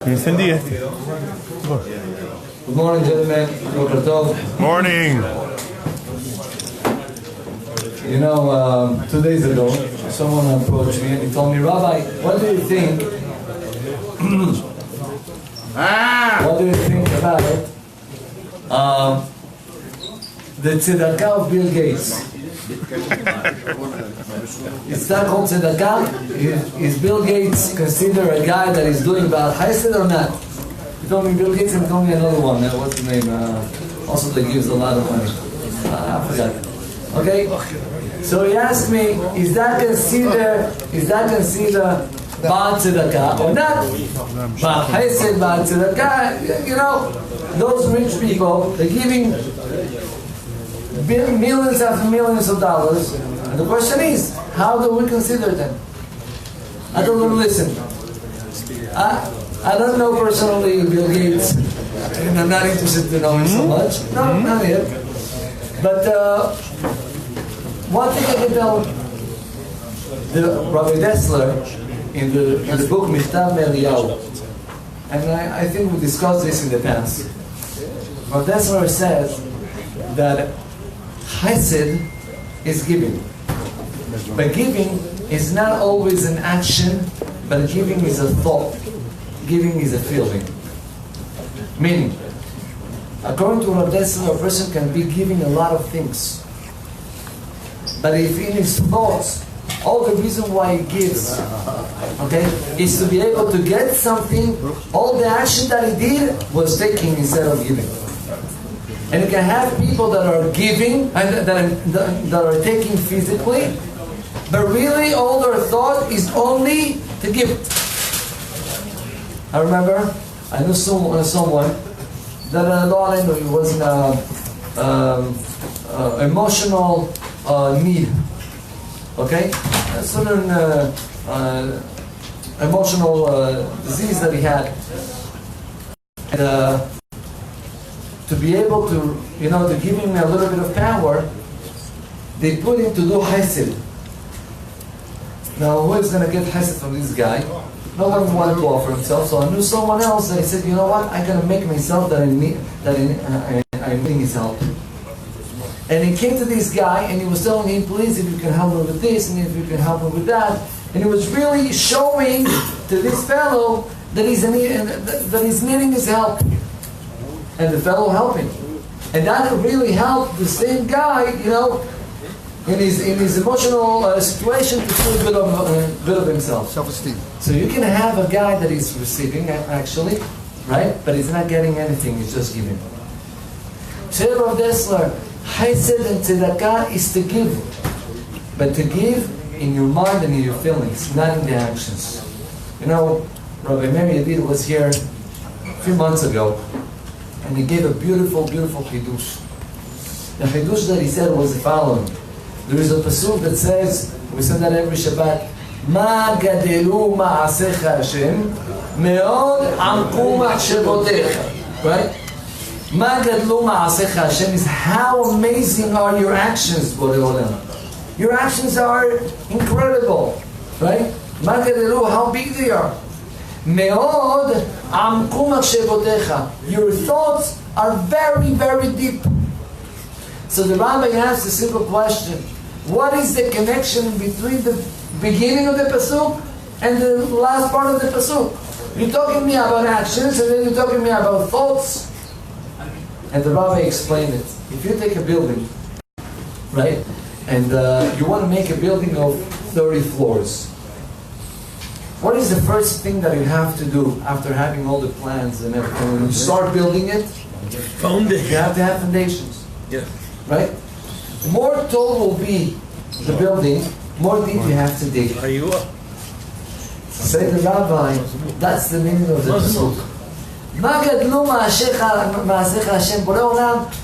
Good morning, gentlemen. Morning. You know, 2 days ago, someone approached me and he told me, Rabbi, what do you think? What do you think about the tzedakah of Bill Gates? It's not called tzedakah. Is Bill Gates considered a guy that is doing bad chesed or not? He told me Bill Gates and he told me another one. What's the name? Also that gives a lot of money. I forgot. Okay? So he asked me, is that considered bad tzedakah or not? Bad chesed, bad tzedakah. You know, those rich people, they're giving millions after millions of dollars. And the question is, how do we consider them? I don't want to listen. I don't know personally Bill Gates, and I'm not interested to know him so much. No, not yet. But one thing I can tell Rabbi Dessler in the book Michtav Me'Eliyahu, and I think we discussed this in the past. Rabbi Dessler says that chesed is giving. But giving is not always an action, but giving is a thought. Giving is a feeling. Meaning, according to Rabbi Dessler, a person can be giving a lot of things. But if in his thoughts, all the reason why he gives, okay, is to be able to get something, all the action that he did was taking instead of giving. And you can have people that are giving and that are taking physically, but really all their thought is only to give. I remember I knew someone that it was an emotional need. Okay, a certain emotional disease that he had. And, to be able to, to give him a little bit of power, they put him to do chesed. Now, who is going to get chesed from this guy? No one wanted to offer himself, so I knew someone else that he said, you know what, I got to make myself I'm needing his help. And he came to this guy and he was telling him, please, if you can help me with this, and if you can help me with that. And he was really showing to this fellow that he's needing his help. And the fellow helped him. And that really helped the same guy, in his emotional situation to feel good of himself. Self-esteem. So you can have a guy that is receiving, actually, right? But he's not getting anything, he's just giving. Said Rabbi Dessler, chesed and tzedakah is to give. But to give in your mind and in your feelings, not in the actions. Rabbi Mary Yadid was here a few months ago. And he gave a beautiful, beautiful chidush. The chidush that he said was the following. There is a pasuk that says, we say that every Shabbat, Ma gadelu ma'asecha Hashem, me'od amku machshevotecha. Right? Ma gadelu ma'asecha Hashem is how amazing are your actions, Borei Olam. Your actions are incredible. Right? Ma gadelu, how big they are. Me'od amku machshevotecha. Your thoughts are very, very deep. So the Rabbi asks a simple question. What is the connection between the beginning of the pasuk and the last part of the pasuk? You're talking to me about actions and then you're talking to me about thoughts. And the Rabbi explained it. If you take a building, right, and you want to make a building of 30 floors, what is the first thing that you have to do after having all the plans and everything? When you start building it, you have to have foundations. Yeah. Right? More tall will be the building, more deep you have to dig. Say the Rabbi, that's the meaning of the pasuk.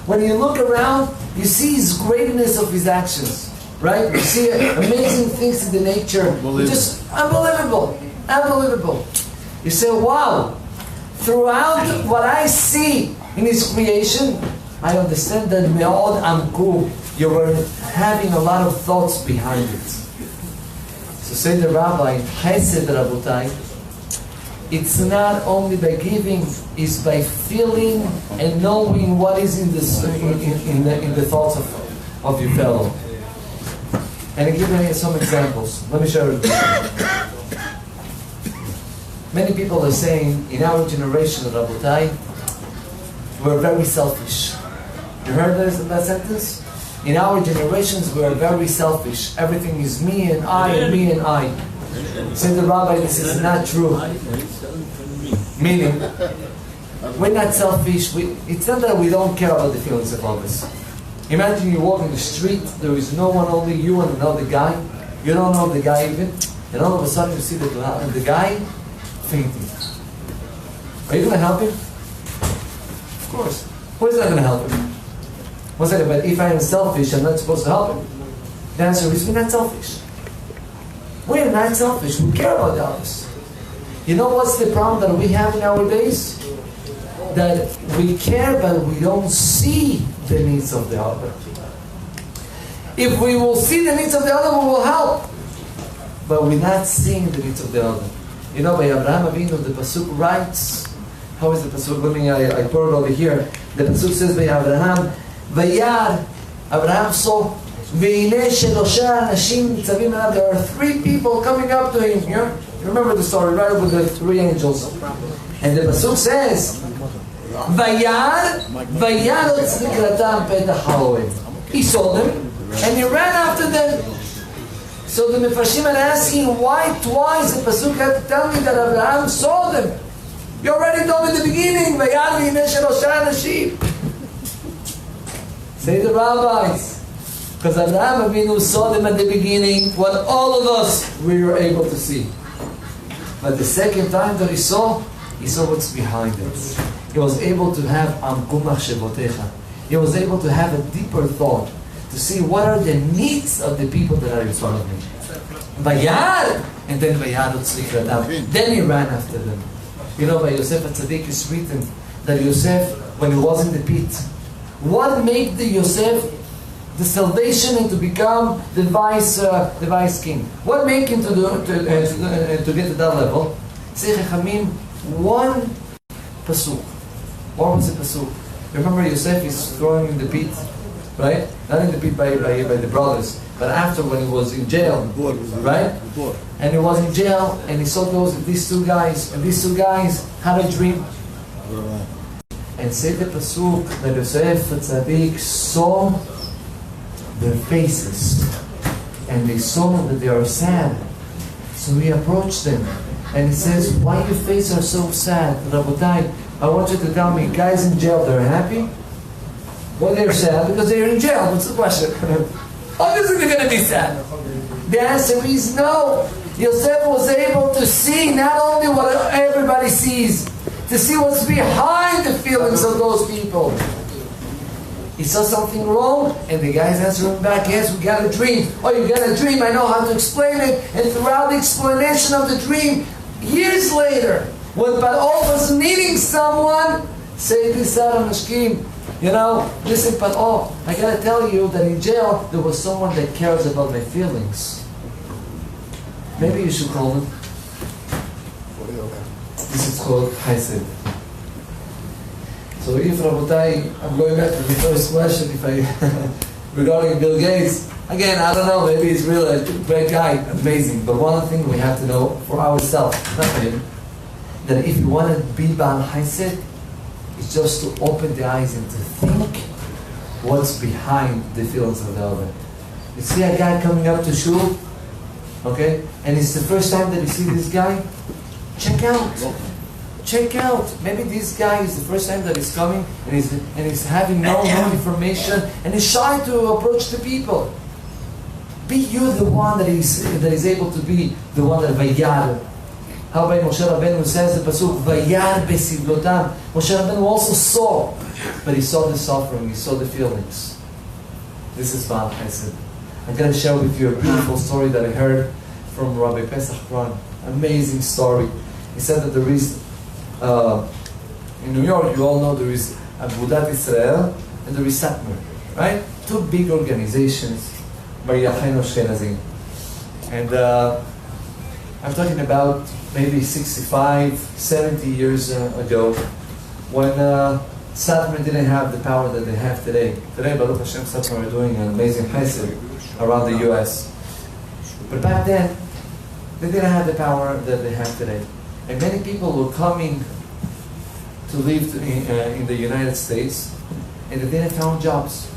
When you look around, you see his greatness of his actions. Right? You see amazing things in the nature. Just unbelievable. Unbelievable. You say, wow, throughout what I see in his creation, I understand that me'od amku, you were having a lot of thoughts behind it. So say the Rabbi, chesed rabotai, it's not only by giving, it's by feeling and knowing what is in the thoughts of your fellow. And I give you some examples. Let me share it with you. Many people are saying, in our generation, Rabotai, we're very selfish. You heard that sentence? In our generations, we're very selfish. Everything is me and I and me and I. Said the Rabbi, this is not true. Meaning, we're not selfish. It's not that we don't care about the feelings of others. Imagine you walk in the street, there is no one, only you and another guy. You don't know the guy even. And all of a sudden you see the guy fainting. Are you going to help him? Of course. Who is not going to help him? One second, but if I am selfish, I'm not supposed to help him. The answer is, we're not selfish. We're not selfish. We care about the others. You know what's the problem that we have nowadays? That we care, but we don't see the needs of the other. If we will see the needs of the other, we will help. But we're not seeing the needs of the other. You know, by Abraham Avinu, the Pasuk writes, how is the Pasuk? I put it over here. The Pasuk says by Abraham, Vayar, Abraham saw, there are 3 people coming up to him. You remember the story, right? With the 3 angels. And the Pasuk says, Vayar, he saw them, and he ran after them. So the Mefarshim are asking, why twice the Pasuk had to tell me that Abraham saw them? You already told me in the beginning, Vayar, say the rabbis. Because Abraham Avinu saw them at the beginning, what all of us we were able to see. But the second time that he saw what's behind it. He was able to have Amkumach Shevotecha. He was able to have a deeper thought, to see what are the needs of the people that are in front of me. Vayar! And then Vayar Utzlikratam. Then he ran after them. You know, by Yosef HaTzadik is written that Yosef, when he was in the pit, what made the Yosef the salvation and to become the vice king? What made him to get to that level? Say Chachamim, one pasuk. What was the pasuk? Remember, Yosef is thrown in the pit, right? Not in the pit by the brothers, but after, when he was in jail, right? And he was in jail, and he saw these two guys, and these 2 guys had a dream. And said the pasuk that Yosef Tzaddik saw their faces, and they saw that they are sad. So he approached them, and he says, "Why your faces are so sad, Rabotai? I want you to tell me, guys in jail, they're happy? Well, they're sad because they're in jail. What's the question? Obviously, they're going to be sad." The answer is no. Yosef was able to see not only what everybody sees, to see what's behind the feelings of those people. He saw something wrong, and the guys answered him back, "Yes, we got a dream." "Oh, you got a dream? I know how to explain it." And throughout the explanation of the dream, years later, when Paro was needing someone, say this out of Mashkim, listen, Paro, I got to tell you that in jail, there was someone that cares about my feelings. Maybe you should call him. This is called Chesed. So if Rabotai, I'm going back to the first question, regarding Bill Gates, again, I don't know, maybe he's really a great guy, amazing, but one thing we have to know for ourselves, not for him, that if you want to be Baal Chesed, it's just to open the eyes and to think what's behind the feelings of the other. You see a guy coming up to shul, okay, and it's the first time that you see this guy, check out. Check out. Maybe this guy is the first time that he's coming and he's having no information and he's shy to approach the people. Be you the one that is able to be the one that Vayar. How by Moshe Rabbeinu says the pasuk Vayar besidlotam. Moshe Rabbeinu also saw, but he saw the suffering, he saw the feelings. This is Baal Chesed. I'm going to share with you a beautiful story that I heard from Rabbi Pesach Ron. Amazing story. He said that there is in New York, you all know there is Agudat Israel and there is Satmar, right? 2 big organizations, Bar Yachainu Ashkenazim. And I'm talking about maybe 65, 70 years ago, when Safra didn't have the power that they have today. Today, Baruch Hashem, Safra are doing an amazing chesed around the US. But back then, they didn't have the power that they have today. And many people were coming to live in the United States, and they didn't find jobs.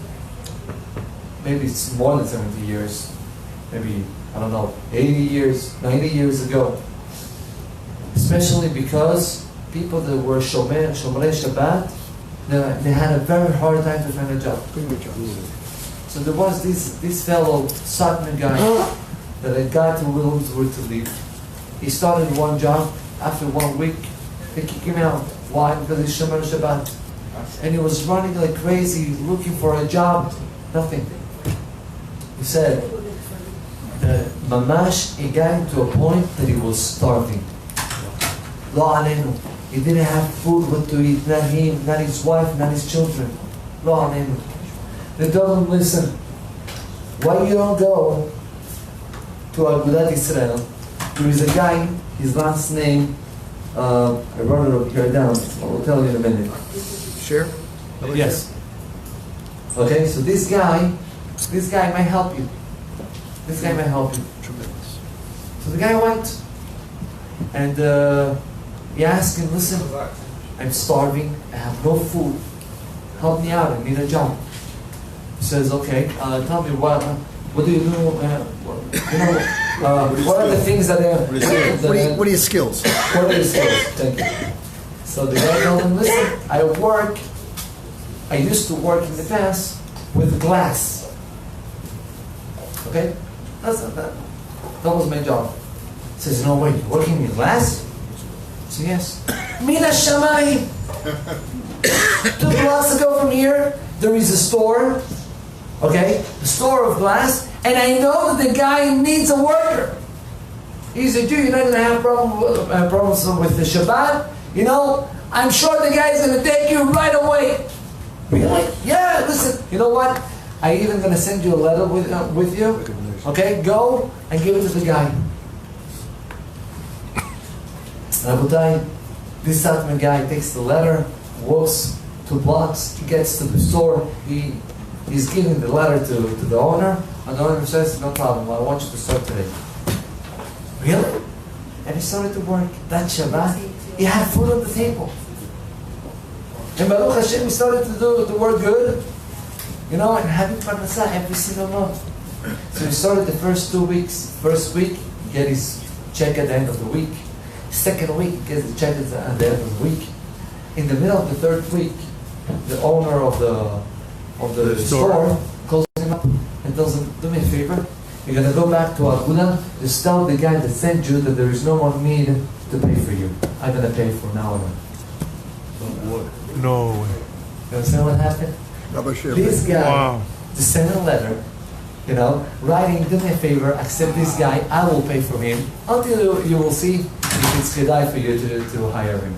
Maybe it's more than 70 years, maybe, I don't know, 80 years, 90 years ago. Especially because people that were Shomrei Shabbat, they had a very hard time to find a job. So there was this fellow, Satman guy, that a guy to Williamsburg to leave. He started one job. After 1 week, they kicked him out. Why? Because he's Shomrei Shabbat. And he was running like crazy, looking for a job. Nothing. He said that Mamash, he got to a point that he was starving. Lo alenu. He didn't have food what to eat, not him, not his wife, not his children. Lo alenu. They told him, listen, why you don't go to Agudat Israel? There is a guy, his last name, I wrote it here down, I will tell you in a minute. Sure? Yes. Okay, so this guy might help you. This guy might help you. Tremendous. So the guy went, and he asked him, listen, I'm starving, I have no food, help me out, I need a job. He says, okay, tell me what do you do, what are the things that What are your skills? What are your skills? Thank you. So the guy told him, listen, I used to work in the past with glass. Okay? That was my job. He says, no way, you're working with glass? I said, yes. Mina Shamayim! 2 blocks ago from here, there is a store, okay? A store of glass, and I know that the guy needs a worker. He's a Jew, you're not going to have problems with the Shabbat. You know, I'm sure the guy's going to take you right away. You're like, yeah, listen, you know what? I'm even going to send you a letter with you. Okay, go and give it to the guy. Rabotai, this Satman guy takes the letter, walks 2 blocks, he gets to the store, he's giving the letter to the owner, and the owner says, no problem, I want you to start today. Really? And he started to work that Shabbat. He had food on the table. And Baruch Hashem, he started to work good, you know, and having parnasah every single month. So he started the first 2 weeks. First week, he get his check at the end of the week. Second week, he gets the check at the end of the week. In the middle of the 3rd week, the owner of the store calls him up and tells him, do me a favor, you're going to go back to Aguda, just tell the guy that sent you that there is no more need to pay for you. I'm going to pay for now on. No way. You understand what happened? This guy just sent a letter, you know, writing, do me a favor, accept this guy, I will pay for him, until you will see if it's kedai for you to hire him.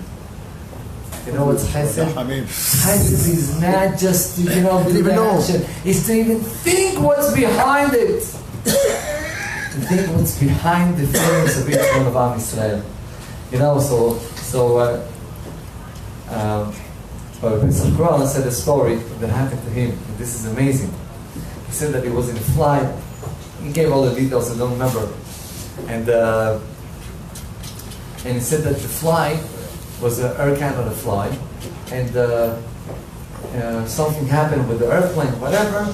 You know what's chesed? Chesed is not just, you know, do the action. It's to even think what's behind it. To think what's behind the feelings of each one of Am Yisrael. You know, Safra said a story that happened to him. And this is amazing. He said that he was in a flight. He gave all the details, I don't remember. And he said that the flight was an Air Canada flight, and something happened with the airplane, whatever,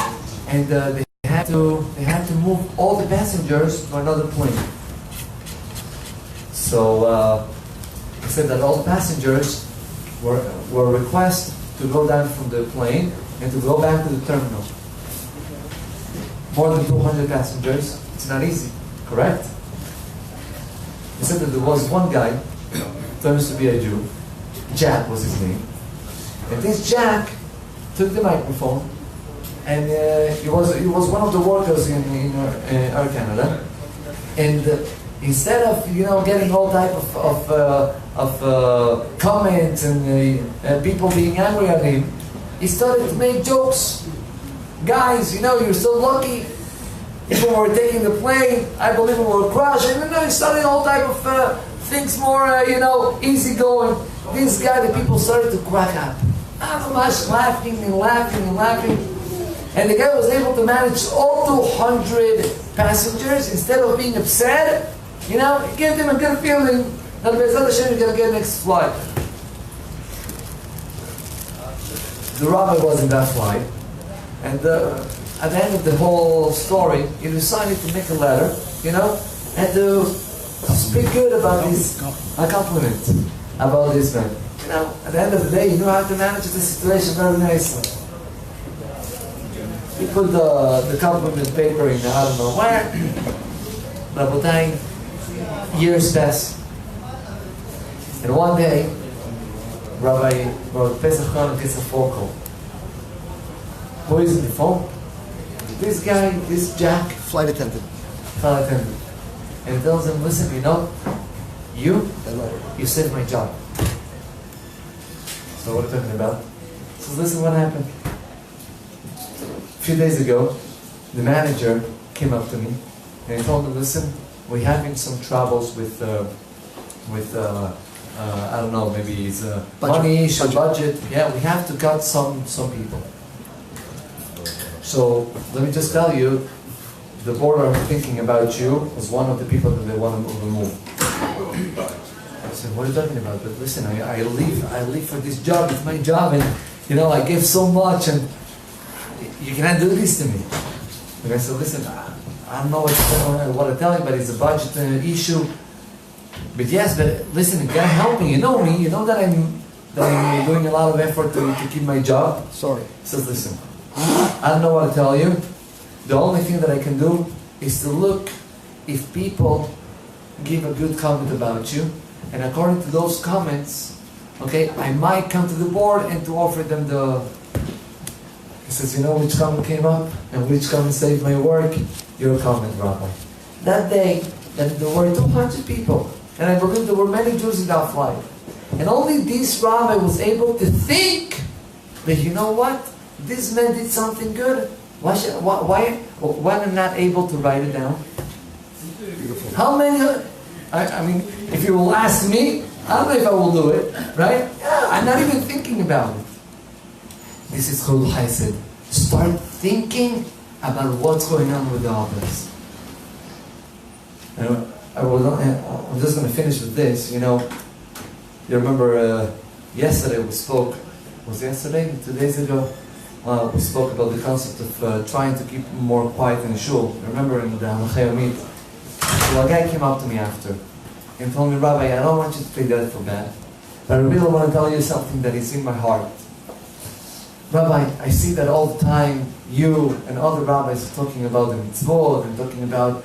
and they had to move all the passengers to another plane. So he said that all the passengers were requested to go down from the plane and to go back to the terminal. More than 200 passengers, it's not easy, correct? He said that there was one guy, turns to be a Jew, Jack was his name, and this Jack took the microphone, and he was one of the workers in Air Canada, and instead of getting all type of comments and people being angry at him, he started to make jokes. Guys, you're so lucky. If we were taking the plane, I believe we were crashing. And then he started all type of things more, easy going. This guy, the people started to crack up. Much laughing and laughing and laughing. And the guy was able to manage all 200 passengers. Instead of being upset, he gave them a good feeling that Be'ezrat Hashem is going to get next flight. The rabbi was in that flight. And at the end of the whole story, he decided to make a letter, and to speak good about this, a compliment about this man. At the end of the day, he knew how to manage the situation very nicely. He put the compliment paper in I don't know where. Rabotai, years pass. And one day, Rabbi wrote Pesach Chon gets a phone call. Who is on the phone? This guy, this Jack. Flight attendant. Flight attendant. And he tells him, listen, you saved my job. So what are you talking about? He says, listen, what happened? A few days ago, the manager came up to me and he told me, listen, we're having some troubles with I don't know, maybe it's money issue, budget. Yeah, we have to cut some people. So let me just tell you, the board are thinking about you as one of the people that they want to remove. I said, what are you talking about? But listen, I live for this job. It's my job, and I give so much, and you cannot do this to me. And I said, listen, I don't know what to tell you, but it's a budget issue. But yes, but listen, you gotta help me. You know me. You know that I'm doing a lot of effort to keep my job. Sorry. He says, listen, I don't know what to tell you. The only thing that I can do is to look if people give a good comment about you, and according to those comments, okay, I might come to the board and to offer them the. He says, you know which comment came up and which comment saved my work? Your comment, Rabbi. That day, there were 200 people, and I believe there were many Jews in that flight, and only this Rabbi was able to think that this man did something good. Why am I not able to write it down? Beautiful. How many? I mean, if you will ask me, I don't know if I will do it, right? Yeah, I'm not even thinking about it. This is called Chesed. Start thinking about what's going on with the others. I'm just going to finish with this. You remember yesterday we spoke. Was it yesterday? 2 days ago? We spoke about the concept of trying to keep more quiet in the shul. Remember in the Halachayomit? So a guy came up to me after and told me, Rabbi, I don't want you to take that for bad, but I really want to tell you something that is in my heart. Rabbi, I see that all the time you and other rabbis are talking about the mitzvot and talking about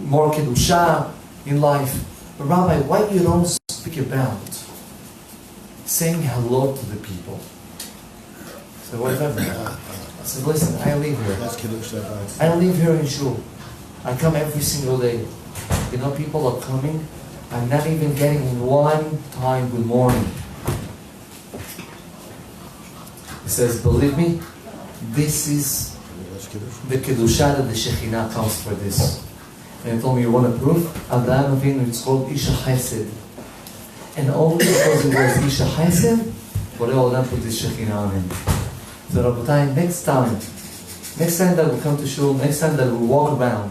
more kedusha in life. But Rabbi, why you don't speak about saying hello to the people? So what does that mean? I said, listen, I live here. I live here in shul. I come every single day. People are coming. I'm not even getting in one time good morning. He says, believe me, this is the kedusha that the Shekhinah comes for this. And he told me, you want a proof? Abraham Avinu, it's called Isha Chesed. And only because it was Isha Chesed, Borei Olam put this Shekhinah on him. So Rabotai, next time that we come to shul, next time that we walk around,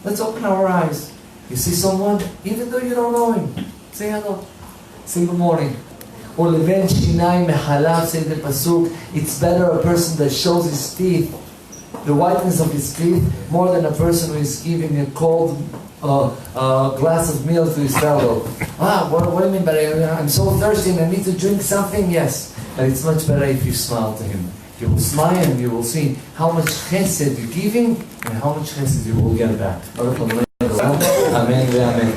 let's open our eyes. You see someone, even though you don't know him, say hello. Say good morning. Or Leven Shinai Mehalav, say the pasuk, it's better a person that shows his teeth, the whiteness of his teeth, more than a person who is giving a cold glass of milk to his fellow. What do you mean? But I'm so thirsty and I need to drink something. Yes, but it's much better if you smile to him. You will smile and you will see how much chesed you're giving and how much chesed you will get back. Amen ואמן.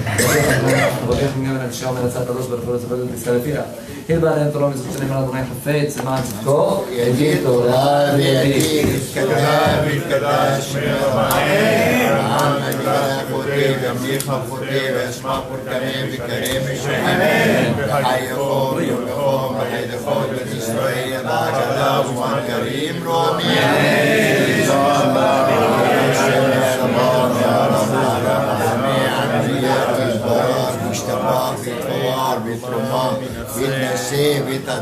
וברכך מגמל הנשאר מנצת הראש ברפורת ספק בפסקה לפיה. היל בעליהם תורה מזוצנים על אדוני חפץ, למען צדקו, יגיד תורה וידיד. יתקדש ויתקדש שמך אמן. אמן. חוטא, ימליך חוטא, ואשמע פורקנים וקרים משמם. וחייכו ויומכו וחידכו בית ישראל, בעגלה ובמנגרים רומי. Roma, Vinase, Vita